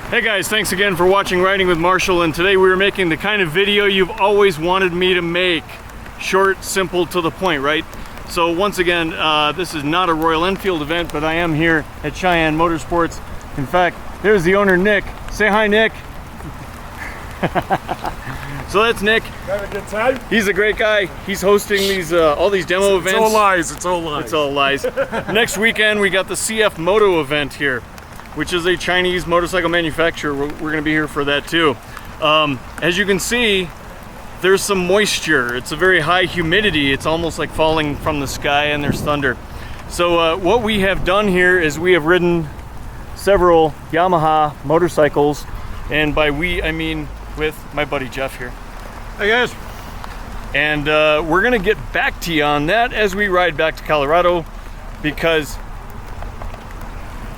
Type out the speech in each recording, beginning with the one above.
Hey guys, thanks again for watching Riding with Marshall, and today we are making the kind of video you've always wanted me to make. Short, simple, to the point, right? So once again, this is not a Royal Enfield event, but I am here at Cheyenne Motorsports. In fact, there's the owner, Nick. Say hi, Nick. So that's Nick. Having a good time? He's a great guy. He's hosting these all these demo events. It's all lies, it's all lies. It's all lies. Next weekend we got the CF Moto event here, which is a Chinese motorcycle manufacturer. We're going to be here for that too. As you can see, there's some moisture. It's a very high humidity. It's almost like falling from the sky, and there's thunder. So what we have done here is we have ridden several Yamaha motorcycles, and by we I mean with my buddy Jeff here. Hey guys. And we're gonna get back to you on that as we ride back to Colorado, because,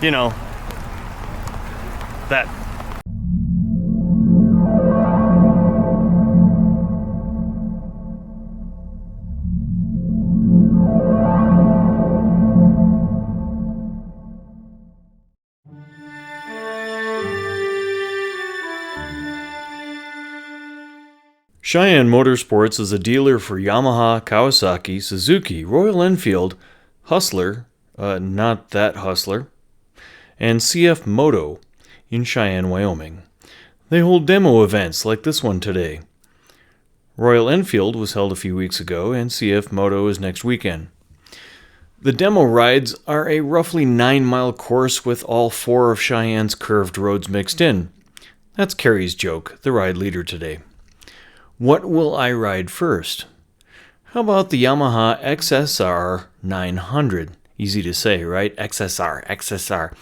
you know, that. Cheyenne Motorsports is a dealer for Yamaha, Kawasaki, Suzuki, Royal Enfield, Hustler, not that Hustler, and CF Moto in Cheyenne, Wyoming. They hold demo events like this one today. Royal Enfield was held a few weeks ago, and CF Moto is next weekend. The demo rides are a roughly 9-mile course with all 4 of Cheyenne's curved roads mixed in. That's Carrie's joke, the ride leader today. What will I ride first? How about the Yamaha XSR900? Easy to say, right? XSR.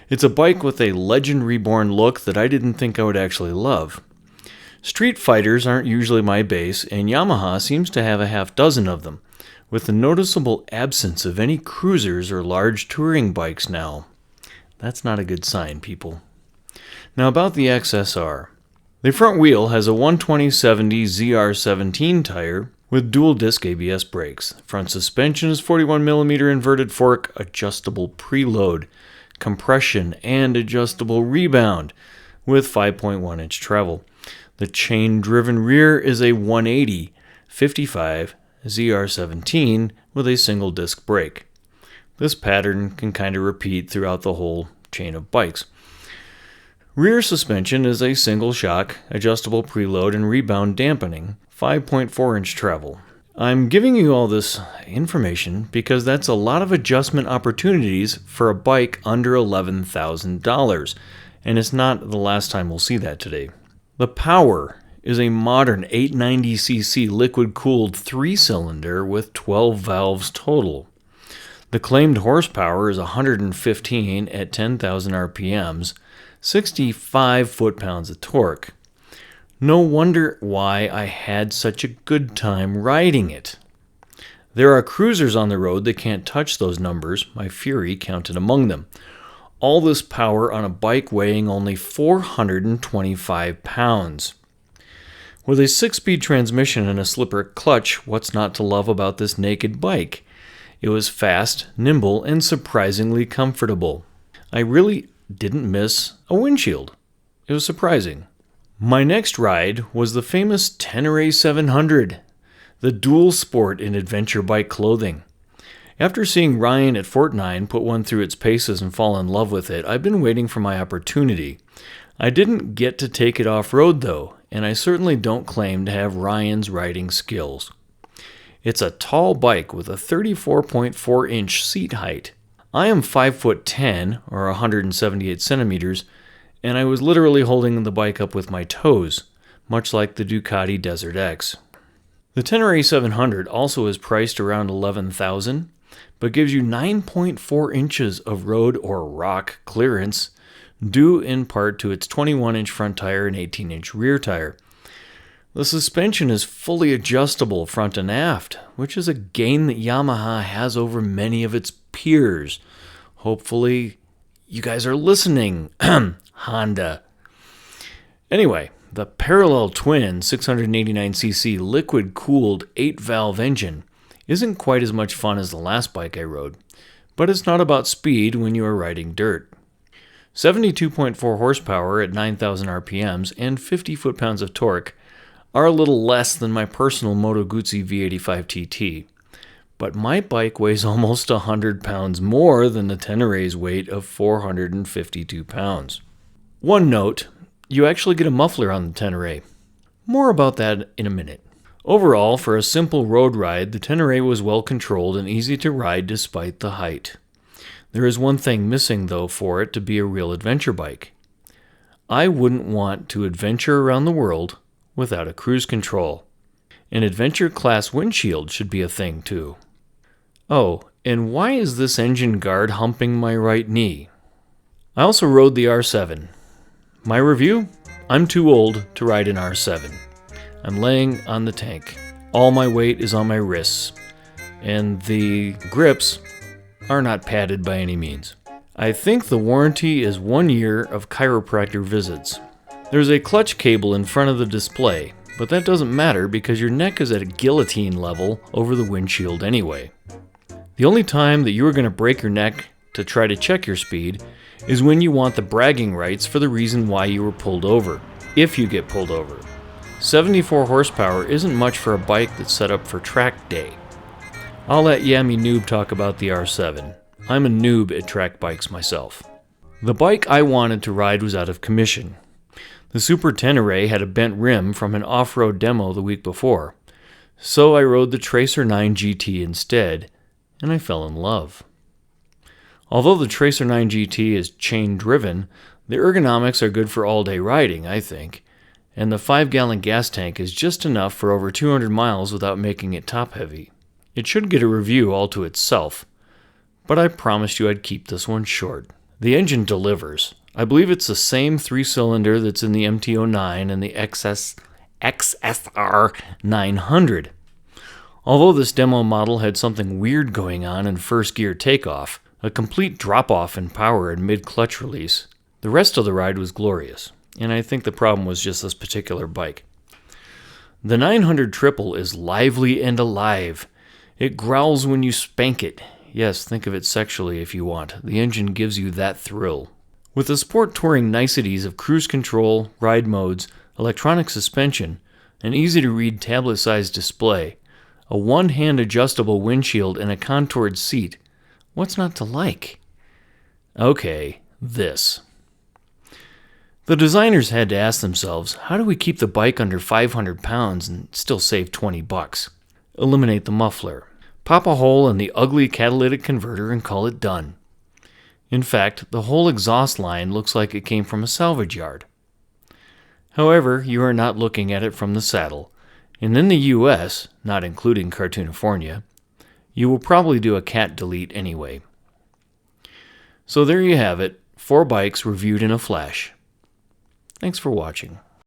It's a bike with a Legend Reborn look that I didn't think I would actually love. Street fighters aren't usually my base, and Yamaha seems to have a half dozen of them, with a noticeable absence of any cruisers or large touring bikes now. That's not a good sign, people. Now about the XSR. The front wheel has a 120/70 ZR17 tire with dual disc ABS brakes. Front suspension is 41mm inverted fork, adjustable preload, compression, and adjustable rebound with 5.1-inch travel. The chain-driven rear is a 180/55 ZR17 with a single disc brake. This pattern can kind of repeat throughout the whole chain of bikes. Rear suspension is a single shock, adjustable preload, and rebound dampening, 5.4-inch travel. I'm giving you all this information because that's a lot of adjustment opportunities for a bike under $11,000, and it's not the last time we'll see that today. The power is a modern 890cc liquid-cooled 3-cylinder with 12 valves total. The claimed horsepower is 115 at 10,000 RPMs, 65 foot-pounds of torque. No wonder why I had such a good time riding it. There are cruisers on the road that can't touch those numbers, my Fury counted among them. All this power on a bike weighing only 425 pounds. With a 6-speed transmission and a slipper clutch, what's not to love about this naked bike? It was fast, nimble, and surprisingly comfortable. I really didn't miss a windshield. It was surprising. My next ride was the famous Tenere 700, the dual sport in adventure bike clothing. After seeing Ryan at Fort 9 put one through its paces and fall in love with it, I've been waiting for my opportunity. I didn't get to take it off-road though, and I certainly don't claim to have Ryan's riding skills. It's a tall bike with a 34.4-inch seat height. I am 5'10", or 178 centimeters, and I was literally holding the bike up with my toes, much like the Ducati Desert X. The Tenere 700 also is priced around $11,000, but gives you 9.4 inches of road or rock clearance, due in part to its 21-inch front tire and 18-inch rear tire. The suspension is fully adjustable front and aft, which is a gain that Yamaha has over many of its peers. Hopefully, you guys are listening, Honda. Anyway, the parallel twin 689cc liquid-cooled 8-valve engine isn't quite as much fun as the last bike I rode, but it's not about speed when you are riding dirt. 72.4 horsepower at 9,000 RPMs and 50 foot-pounds of torque are a little less than my personal Moto Guzzi V85 TT, but my bike weighs almost 100 pounds more than the Tenere's weight of 452 pounds. One note, you actually get a muffler on the Tenere. More about that in a minute. Overall, for a simple road ride, the Tenere was well controlled and easy to ride despite the height. There is one thing missing, though, for it to be a real adventure bike. I wouldn't want to adventure around the world without a cruise control. An adventure class windshield should be a thing, too. Oh, and why is this engine guard humping my right knee? I also rode the R7. My review? I'm too old to ride an R7. I'm laying on the tank. All my weight is on my wrists, and the grips are not padded by any means. I think the warranty is 1 year of chiropractor visits. There's a clutch cable in front of the display, but that doesn't matter because your neck is at a guillotine level over the windshield anyway. The only time that you are going to break your neck to try to check your speed is when you want the bragging rights for the reason why you were pulled over, if you get pulled over. 74 horsepower isn't much for a bike that's set up for track day. I'll let Yami Noob talk about the R7. I'm a noob at track bikes myself. The bike I wanted to ride was out of commission. The Super Tenere had a bent rim from an off-road demo the week before, so I rode the Tracer 9 GT instead, and I fell in love. Although the Tracer 9 GT is chain-driven, the ergonomics are good for all-day riding, I think, and the 5-gallon gas tank is just enough for over 200 miles without making it top-heavy. It should get a review all to itself, but I promised you I'd keep this one short. The engine delivers. I believe it's the same 3-cylinder that's in the MT-09 and the XSR900. Although this demo model had something weird going on in first gear takeoff, a complete drop-off in power and mid-clutch release, the rest of the ride was glorious, and I think the problem was just this particular bike. The 900 Triple is lively and alive. It growls when you spank it. Yes, think of it sexually if you want. The engine gives you that thrill. With the sport touring niceties of cruise control, ride modes, electronic suspension, an easy-to-read tablet-sized display, a one-hand adjustable windshield, and a contoured seat, what's not to like? Okay, this. The designers had to ask themselves, how do we keep the bike under 500 pounds and still save $20? Eliminate the muffler. Pop a hole in the ugly catalytic converter and call it done. In fact, the whole exhaust line looks like it came from a salvage yard. However, you are not looking at it from the saddle, and in the US, not including Cartoonifornia, you will probably do a cat delete anyway. So there you have it, 4 bikes reviewed in a flash. Thanks for watching.